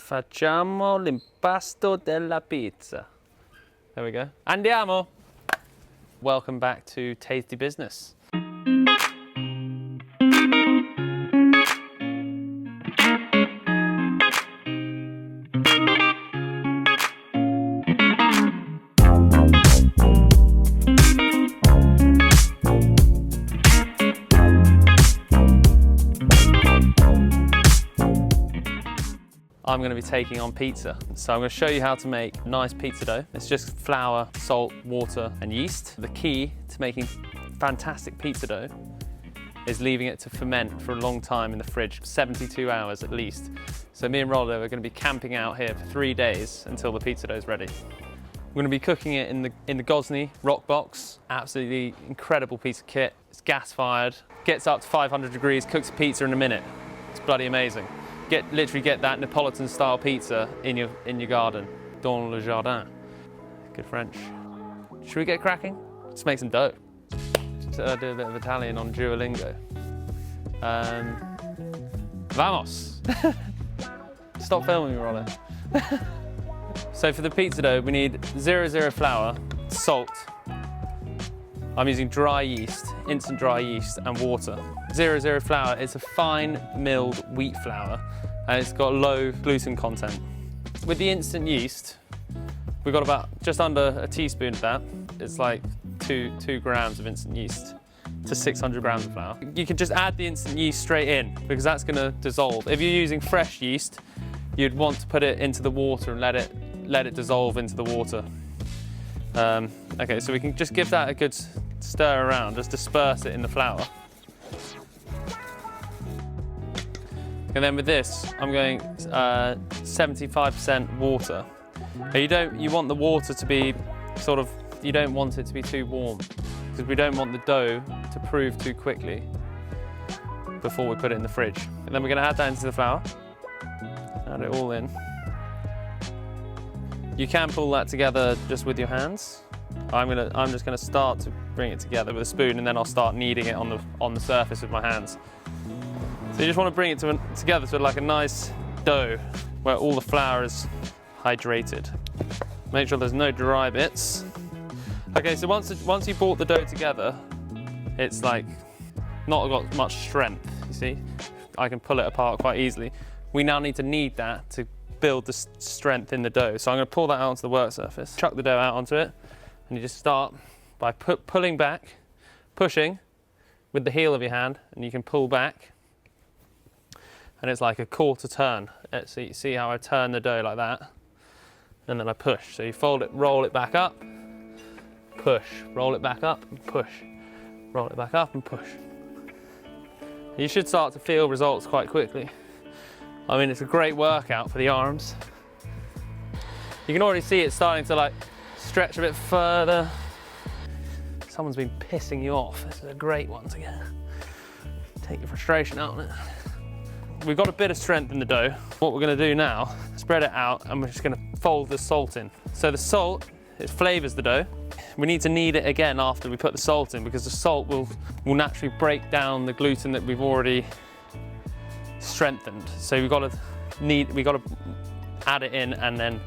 Facciamo l'impasto della pizza. There we go. Andiamo! Welcome back to Tasty Business. I'm going to be taking on pizza. So I'm going to show you how to make nice pizza dough. It's just flour, salt, water, and yeast. The key to making fantastic pizza dough is leaving it to ferment for a long time in the fridge, 72 hours at least. So me and Rollo are going to be camping out here for 3 days until the pizza dough is ready. We're going to be cooking it in the Gozney Roccbox. Absolutely incredible piece of kit. It's gas fired, gets up to 500 degrees, cooks a pizza in a minute. It's bloody amazing. Literally get that Neapolitan style pizza in your garden, dans le jardin. Good French. Should we get cracking? Let's make some dough. So I'll do a bit of Italian on Duolingo. Vamos! Stop filming me, Rollo. So for the pizza dough, we need 00 flour, salt. I'm using dry yeast, instant dry yeast, and water. 00 flour is a fine milled wheat flour, and it's got low gluten content. With the instant yeast, we've got about just under a teaspoon of that. It's like 2 grams of instant yeast to 600 grams of flour. You can just add the instant yeast straight in because that's going to dissolve. If you're using fresh yeast, you'd want to put it into the water and let it dissolve into the water. Okay, so we can just give that a good stir around, just disperse it in the flour. And then with this, I'm going 75% water. Now you want the water to be you don't want it to be too warm because we don't want the dough to prove too quickly before we put it in the fridge. And then we're going to add that into the flour. Add it all in. You can pull that together just with your hands. I'm just gonna start to bring it together with a spoon, and then I'll start kneading it on the surface with my hands. So you just want to bring it together to like a nice dough where all the flour is hydrated. Make sure there's no dry bits. Okay, so once you brought the dough together, it's like not got much strength. You see, I can pull it apart quite easily. We now need to knead that to build the strength in the dough. So I'm going to pull that out onto the work surface, chuck the dough out onto it. And you just start by pulling back, pushing with the heel of your hand, and you can pull back. And it's like a quarter turn. So you see how I turn the dough like that, and then I push. So you fold it, roll it back up, push, roll it back up, and push, roll it back up, and push. You should start to feel results quite quickly. I mean, it's a great workout for the arms. You can already see it starting to like stretch a bit further. Someone's been pissing you off. This is a great one to get. Take your frustration out on it. We've got a bit of strength in the dough. What we're going to do now, spread it out, and we're just going to fold the salt in. So the salt, it flavours the dough. We need to knead it again after we put the salt in because the salt will naturally break down the gluten that we've already strengthened. So we've got to add it in and then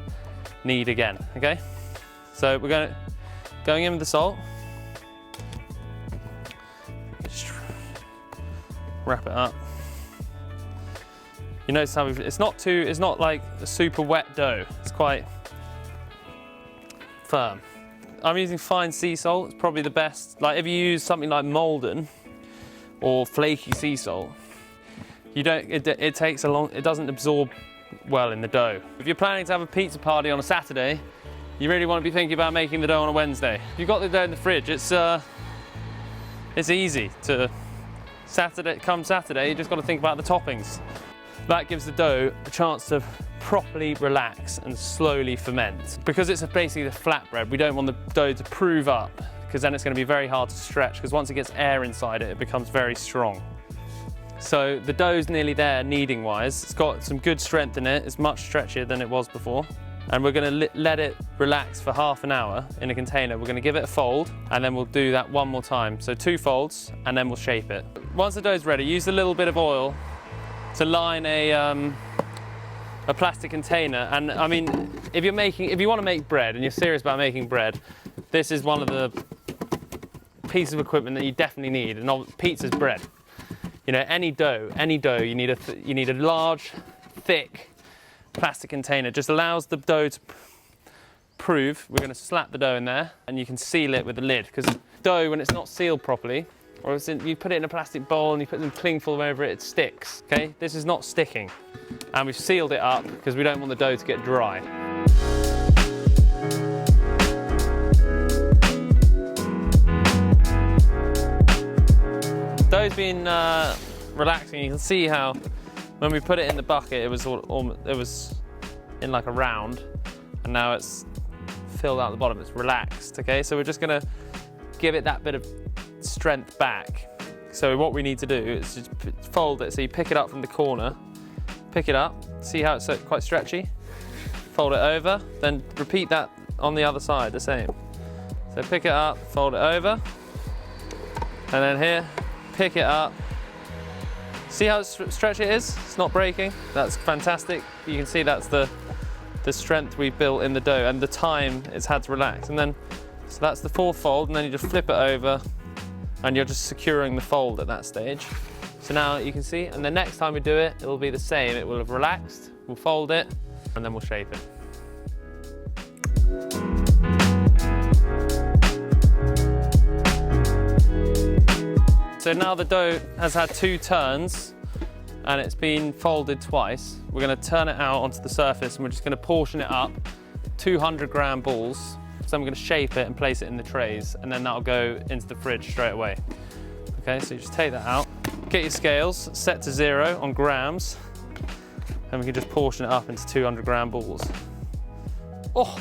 knead again. Okay. So we're going in with the salt. Just wrap it up. You notice how it's not like a super wet dough. It's quite firm. I'm using fine sea salt. It's probably the best. Like if you use something like Malden or flaky sea salt, it doesn't absorb well in the dough. If you're planning to have a pizza party on a Saturday, you really want to be thinking about making the dough on a Wednesday. If you've got the dough in the fridge, it's easy to come Saturday, you just got to think about the toppings. That gives the dough a chance to properly relax and slowly ferment. Because it's basically the flatbread, we don't want the dough to prove up because then it's going to be very hard to stretch because once it gets air inside it, it becomes very strong. So the dough's nearly there kneading wise. It's got some good strength in it. It's much stretchier than it was before. And we're going to let it relax for half an hour in a container. We're going to give it a fold and then we'll do that one more time. So 2 folds and then we'll shape it. Once the dough's ready, use a little bit of oil to line a a plastic container. And I mean, if you want to make bread and you're serious about making bread, this is one of the pieces of equipment that you definitely need. And pizza's bread. You know, any dough, you need a large, thick plastic container. Just allows the dough to prove. We're going to slap the dough in there, and you can seal it with the lid, because dough, when it's not sealed properly, or you put it in a plastic bowl and you put some cling film over it, it sticks. Okay, this is not sticking, and we've sealed it up because we don't want the dough to get dry. Dough's been relaxing. You can see how when we put it in the bucket, it was in like a round, and now it's filled out the bottom. It's relaxed. Okay, so we're just gonna give it that bit of strength back. So what we need to do is just fold it. So you pick it up from the corner, pick it up. See how it's quite stretchy? Fold it over, then repeat that on the other side, the same. So pick it up, fold it over, and then here, pick it up. See how stretchy it is? It's not breaking. That's fantastic. You can see that's the strength we built in the dough and the time it's had to relax. And then, so that's the fourth fold, and then you just flip it over and you're just securing the fold at that stage. So now you can see, and the next time we do it, it'll be the same. It will have relaxed, we'll fold it, and then we'll shape it. So now the dough has had 2 turns and it's been folded twice. We're going to turn it out onto the surface, and we're just going to portion it up, 200-gram balls. So I'm going to shape it and place it in the trays, and then that'll go into the fridge straight away. Okay, so you just take that out, get your scales set to 0 on grams, and we can just portion it up into 200-gram balls. Oh,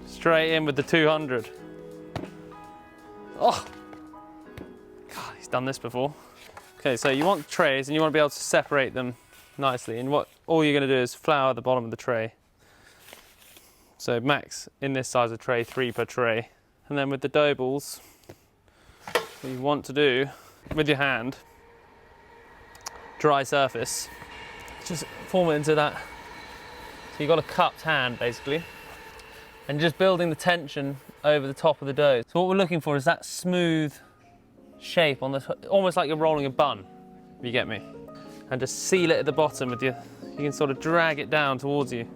straight in with the 200. Oh. Done this before. Okay, so you want trays and you want to be able to separate them nicely, and all you're going to do is flour the bottom of the tray. So max in this size of tray, 3 per tray. And then with the dough balls, what you want to do with your hand, dry surface, just form it into that. So you've got a cupped hand basically, and just building the tension over the top of the dough. So what we're looking for is that smooth shape on almost like you're rolling a bun, if you get me. And just seal it at the bottom with you can sort of drag it down towards you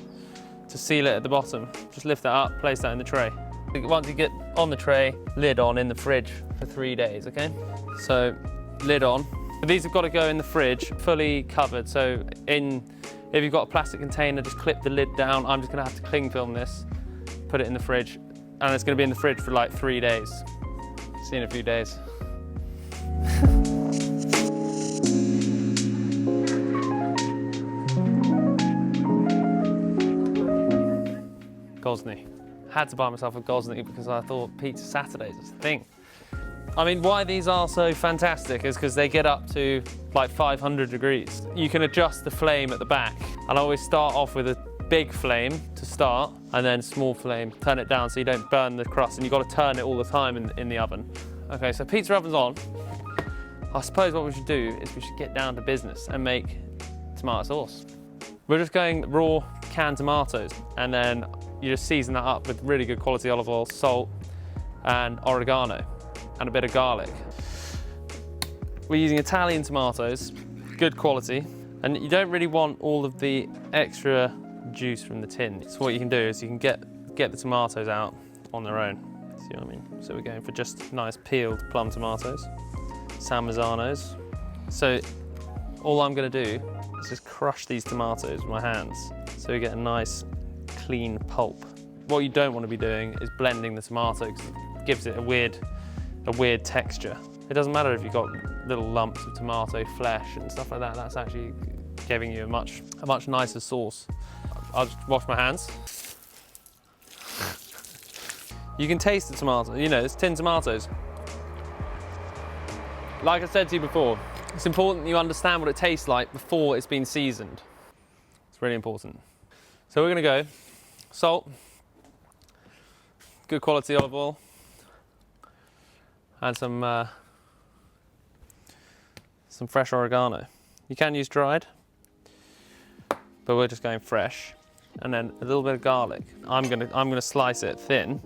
to seal it at the bottom. Just lift that up, place that in the tray. Once you get on the tray, lid on in the fridge for 3 days, okay? So lid on. But these have got to go in the fridge fully covered. So if you've got a plastic container, just clip the lid down. I'm just gonna have to cling film this, put it in the fridge, and it's gonna be in the fridge for like 3 days. See you in a few days. Gozney. Had to buy myself a Gozney because I thought Pizza Saturdays was the thing. I mean, why these are so fantastic is because they get up to like 500 degrees. You can adjust the flame at the back, and I always start off with a big flame to start, and then small flame, turn it down so you don't burn the crust, and you've got to turn it all the time in the oven. Okay, so pizza oven's on. I suppose what we should do is we should get down to business and make tomato sauce. We're just going raw canned tomatoes, and then you just season that up with really good quality olive oil, salt, and oregano, and a bit of garlic. We're using Italian tomatoes, good quality, and you don't really want all of the extra juice from the tin. So what you can do is you can get the tomatoes out on their own. See what I mean? So we're going for just nice peeled plum tomatoes. San Mazzanos. So all I'm going to do is just crush these tomatoes with my hands so we get a nice clean pulp. What you don't want to be doing is blending the tomato because it gives it a weird texture. It doesn't matter if you've got little lumps of tomato flesh and stuff like that, that's actually giving you a much nicer sauce. I'll just wash my hands. You can taste the tomato, you know, it's tin tomatoes. Like I said to you before, it's important that you understand what it tastes like before it's been seasoned. It's really important. So we're gonna go salt, good quality olive oil, and some fresh oregano. You can use dried. but we're just going fresh. And then a little bit of garlic. I'm gonna slice it thin.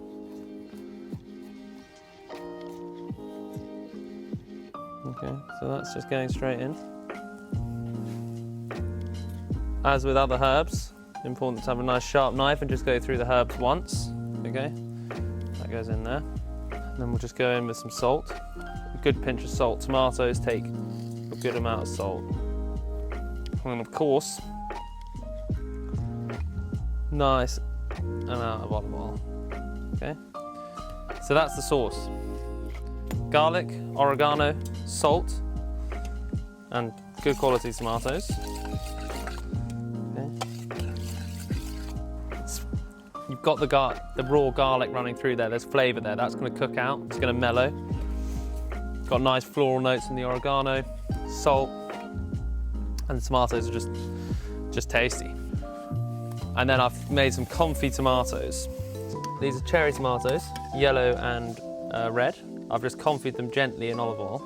Okay, so that's just going straight in. As with other herbs, important to have a nice sharp knife and just go through the herbs once. Okay, that goes in there. And then we'll just go in with some salt. A good pinch of salt. Tomatoes take a good amount of salt. And of course, nice amount of olive oil. Okay, so that's the sauce. Garlic, oregano, salt, and good quality tomatoes. Okay. You've got the raw garlic running through there. There's flavour there. That's going to cook out. It's going to mellow. Got nice floral notes in the oregano, salt, and the tomatoes are just tasty. And then I've made some confit tomatoes. These are cherry tomatoes, yellow and red. I've just confit them gently in olive oil,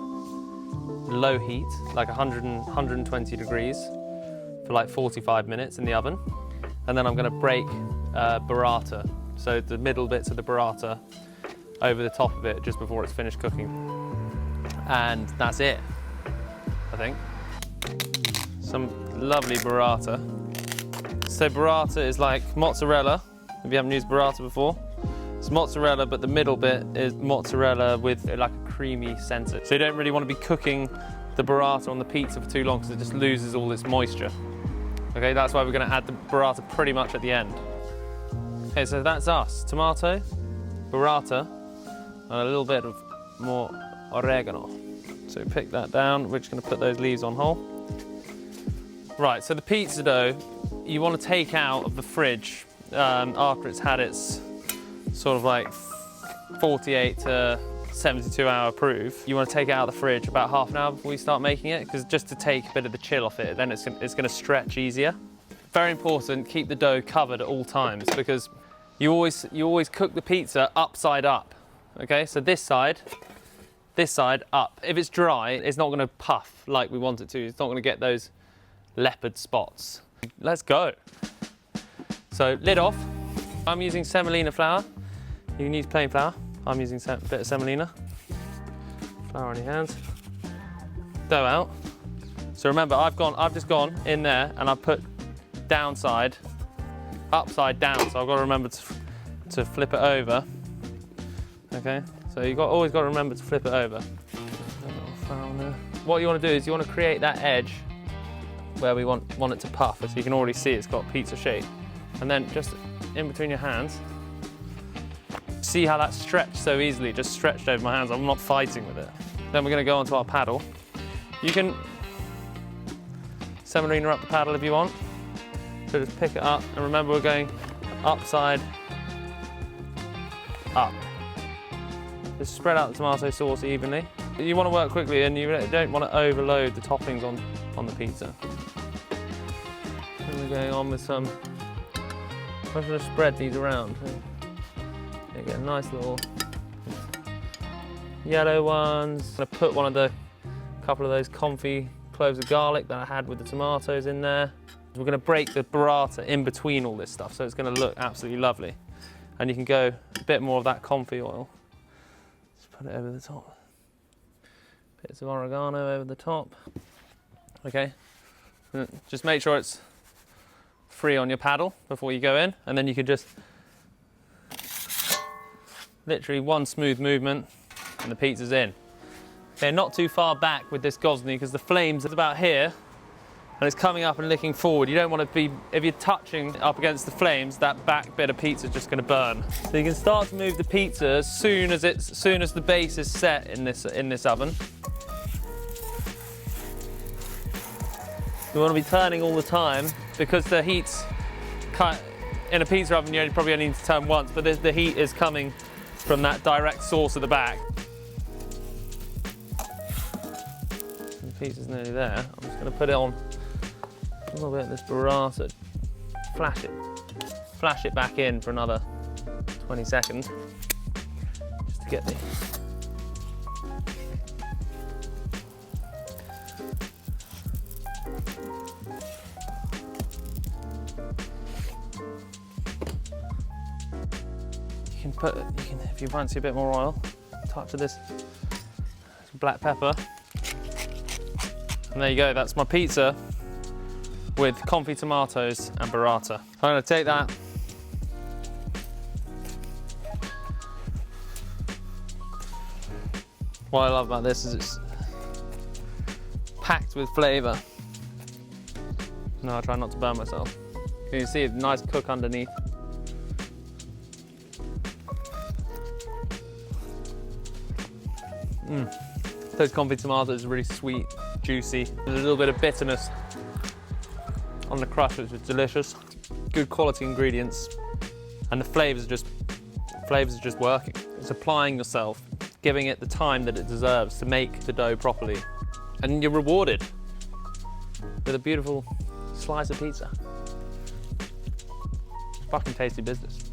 low heat, like 120 degrees for like 45 minutes in the oven. And then I'm going to break burrata, so the middle bits of the burrata over the top of it just before it's finished cooking. And that's it, I think. Some lovely burrata. So burrata is like mozzarella, if you haven't used burrata before. It's mozzarella, but the middle bit is mozzarella with like a creamy centre. So you don't really want to be cooking the burrata on the pizza for too long because it just loses all its moisture. Okay, that's why we're going to add the burrata pretty much at the end. Okay, so that's us. Tomato, burrata, and a little bit of more oregano. So pick that down. We're just going to put those leaves on whole. Right, so the pizza dough, you want to take out of the fridge after it's had its sort of like 48 to 72 hour proof. You want to take it out of the fridge about half an hour before you start making it, because just to take a bit of the chill off it, then it's going to stretch easier. Very important, keep the dough covered at all times, because you always cook the pizza upside up. Okay, so this side up. If it's dry, it's not going to puff like we want it to. It's not going to get those leopard spots. Let's go. So lid off. I'm using semolina flour. You can use plain flour. I'm using a bit of semolina. Flour on your hands. Dough out. So remember, I've just gone in there and I've put downside, upside down. So I've got to remember to flip it over. Okay. So you've always got to remember to flip it over. What you want to do is you want to create that edge where we want it to puff, so you can already see it's got pizza shape. And then just in between your hands, see how that stretched so easily, just stretched over my hands. I'm not fighting with it. Then we're going to go onto our paddle. You can semolina up the paddle if you want. So just pick it up, and remember we're going upside up. Just spread out the tomato sauce evenly. You want to work quickly and you don't want to overload the toppings on the pizza. And we're going on with some, I'm just going to spread these around. You get a nice little yellow ones. I'm going to put couple of those confit cloves of garlic that I had with the tomatoes in there. We're going to break the burrata in between all this stuff, so it's going to look absolutely lovely. And you can go a bit more of that confit oil. Just put it over the top. Bits of oregano over the top. Okay. Just make sure it's free on your paddle before you go in, and then you can just literally one smooth movement and the pizza's in. Okay, not too far back with this Gozney because the flames is about here and it's coming up and licking forward. You don't want to be, if you're touching up against the flames, that back bit of pizza is just going to burn. So you can start to move the pizza as soon as the base is set in this oven. You want to be turning all the time because the heat's in a pizza oven. You probably only need to turn once, but the heat is coming from that direct source at the back. The pizza's nearly there. I'm just going to put it on a little bit of this burrata. Flash it back in for another 20 seconds, just to get the can if you fancy a bit more oil, touch of this black pepper. And there you go, that's my pizza with confit tomatoes and burrata. I'm gonna take that. What I love about this is it's packed with flavour. No, I try not to burn myself. You can see a nice cook underneath. Those confit tomatoes are really sweet, juicy. There's a little bit of bitterness on the crust, which is delicious. Good quality ingredients, and the flavors are just working. It's applying yourself, giving it the time that it deserves to make the dough properly, and you're rewarded with a beautiful slice of pizza. Fucking tasty business.